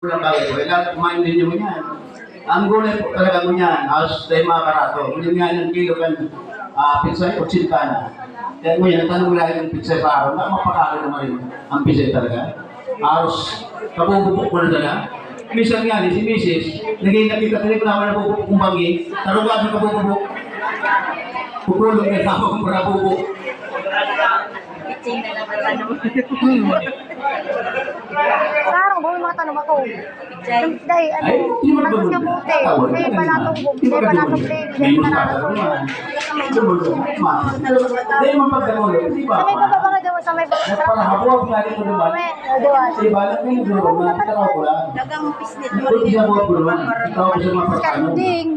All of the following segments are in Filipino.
Walang bagay po, kailangan kumain din mo yan. Ang gulay po talaga mo yan, as tayo mga karato. Kung yung yan ang kilo kan pizza ay 80 na. Kaya mo yan, tanong mo lagi ng pizza sa araw, na mapakalo naman rin ang pizza talaga. Aros, kabububok ko na talaga. Minsan nga, si Mrs. Naging nakita, hindi ko naman nabubuk kung bangi. Tarugado ka bubuk. Pukulong na tawag kung nabubuk. Pitching na lang ang tanong. Sarang ba mga tanong ako? Dahil ano siya buti. Hindi pa natong hindi pa natong play. Hindi pa natong Hindi mo pagkakulo, di ba? Sa may bababa daw sa may Para habuag nga dito naman. Si Balat na yung dulo, nakataraw ko lang. Dagang pisnit mo Kung rin. siya buwag ko lang, ikaw ko siya mapagkano. Kanding.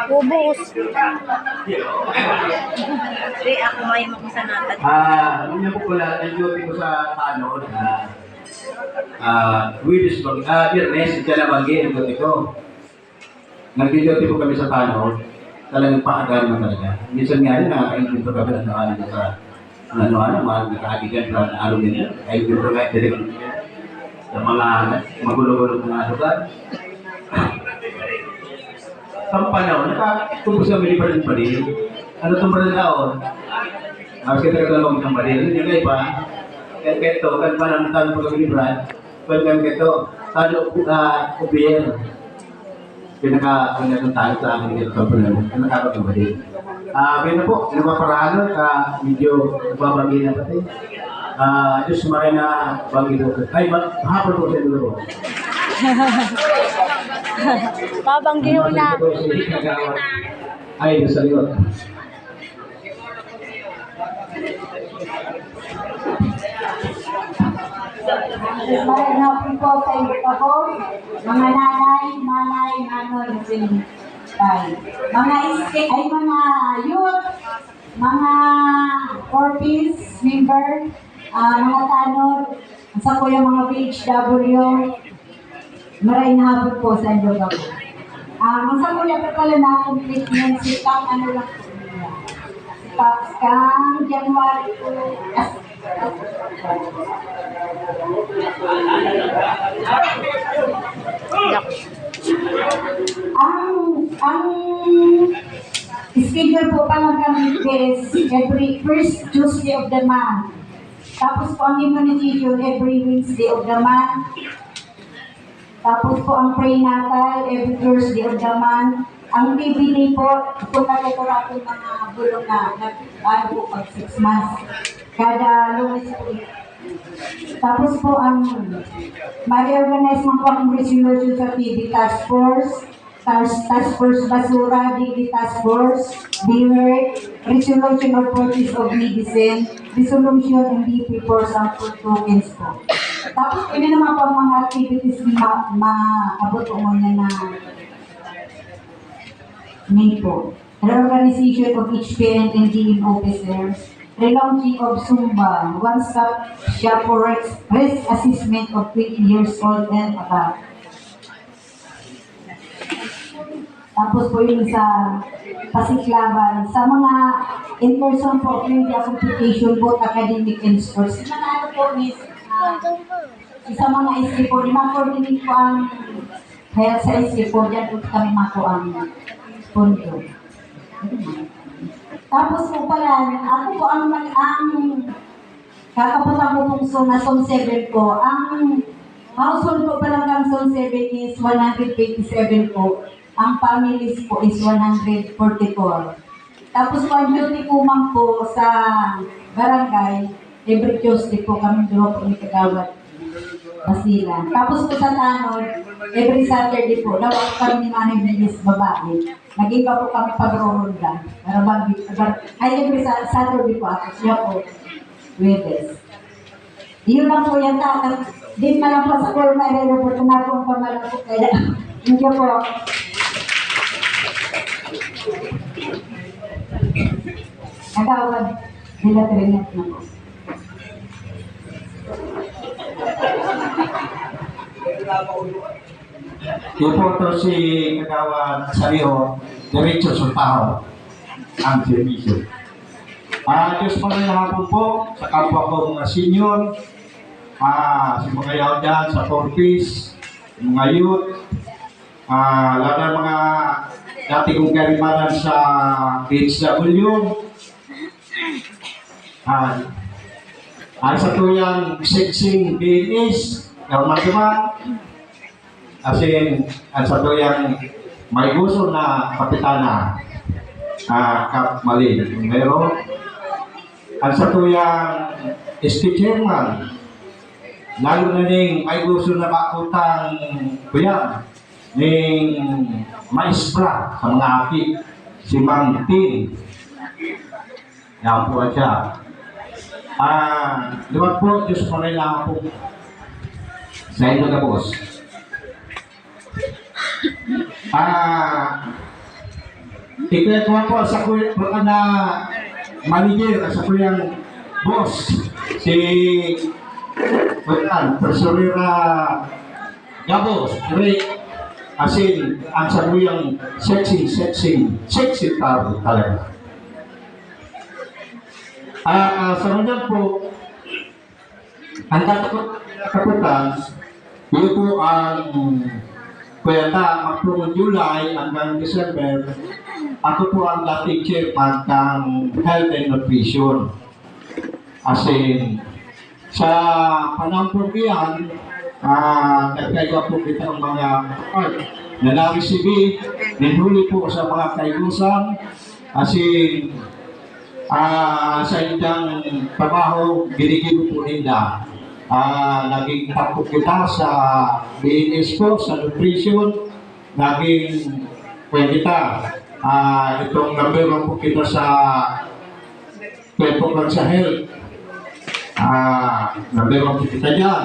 Bubos. Di ako may makusanatan. Yun yung po pala, duty ko sa tanod Wibis Bang, Biyernes, dyan na Banggi, ang duty ko. Nag-duty po kami sa tanod, talagang paagal mo talaga. Minsan nga rin, nakaka-invento kami ng nakakalito sa mga nakakagigan para araw nila. Invento kahit direct sa mga magulo-gulo mga lugar. Pampanaw, nakatubos kami pa rin pa rin. Ano itong pa rin taon? Kasi nagkakalawang ng pa rin. Hindi nga iba. Kaya keto, kan pa lang tanong pag-libran. Kaya keto, talo ubiyer. Pinaka-pinatong tayo sa akin dito sa pala. Nakakatong pa rin. Kaya na po, napaparaan medyo nagbabagi na pati. Diyos maray na bagi doon. Ay, hapon po sa dulo. Babanggiho na. Ay, nasa liwat. Magandang hapon po sa inyo po, mga nanay, nanay, mga youth, mga corpis, member, mga tanod, sa po yung mga PHW, maraming hapon po sa inyo po. Ang sa po yung pala na commitment, si Kang ano lang po nila. Si Kang January po, ang schedule po palang kami is every first Tuesday of the month. Tapos po ang immunization every Wednesday of the month. Tapos po ang prenatal every Thursday of the month. Ang PBD po, ito nagkakura po mga bulong na po pag 6 months. Kada lunes po. Tapos po ang ma-reorganize mo po ang resolution sa TV Task Force, Task Force Basura, DD Task Force, DWORK, Resolution of Purchase of Medicine, Resolution MDP for Sample Tokens po. Tapos ini naman po ang mga activities na maabot po muna na May po. Reorganization of each parent and team officers, relaunching of Zumba, one-stop shop for risk assessment of 20 years old and above. Tapos po yun sa Pasiklaban, sa mga in-person po, media computation, both academic and sports. Sa mga ano po, miss, sa mga SK po, ma-coordinate po ang health sa SK po, dyan po kami mako ang pondo. Tapos po pala, ako po ang kakapunta po pong Zone 7 po. Ang household po palang kang Zone 7 is 127 po. Ang families po is 144. Tapos po ang duty po man po sa barangay, every Tuesday po kami doon po ni Kagawad Basilan. Tapos po sa Tanod, every Saturday po, daw ako kami ni Manay Bilis babae. Naging pa po kami pag-ronda. Ay, every Saturday po ako. Siya po, Wedes. Yun lang po yan ta. Di na lang po sa call na i-report na po ang pamalang po. Kaya, hindi po. Nagawad. Nila trinet na po. Ipoto si Kagawad Sariho, diretso sa tao ang servisyo. Diyos magandang hapon po sa kapwa ko mga senior, sa mga yaw dyan, sa Porpis, mga youth, lahat ng mga dati kong karimanan sa PHW, sa tuyang sexing BNS, Kalmatuman, asin sa tuyang may gusto na kapitana, Kap Malin. Pero, sa tuyang ST Chairman, lalo na ning may gusto na makutang kuya, ning maestra sa mga aki, si Mang Tin. Yan po siya. Luwag po, Diyos po rin lang po sa inyo na boss. Ikaw po sa kuya na manager, sa kuyang boss, si Tresurera Gabos, Rick, asin ang sabuyang sexy tao talaga. Sa ngayon po, ang katakutan, yun po ang kwenta magpulong July hanggang December, ako po ang dating chairman ng Health and Nutrition. Asin, sa panahon po iyan, nagkaiba po kita ng mga na na-receive, ninhuli po sa mga kaigusan, asin, sa itang trabaho, binigyan po nila. Naging tapos kita sa BNS ko, sa nutrition, naging kita. Itong number po kita sa Pwede po sa health. Number po kita dyan.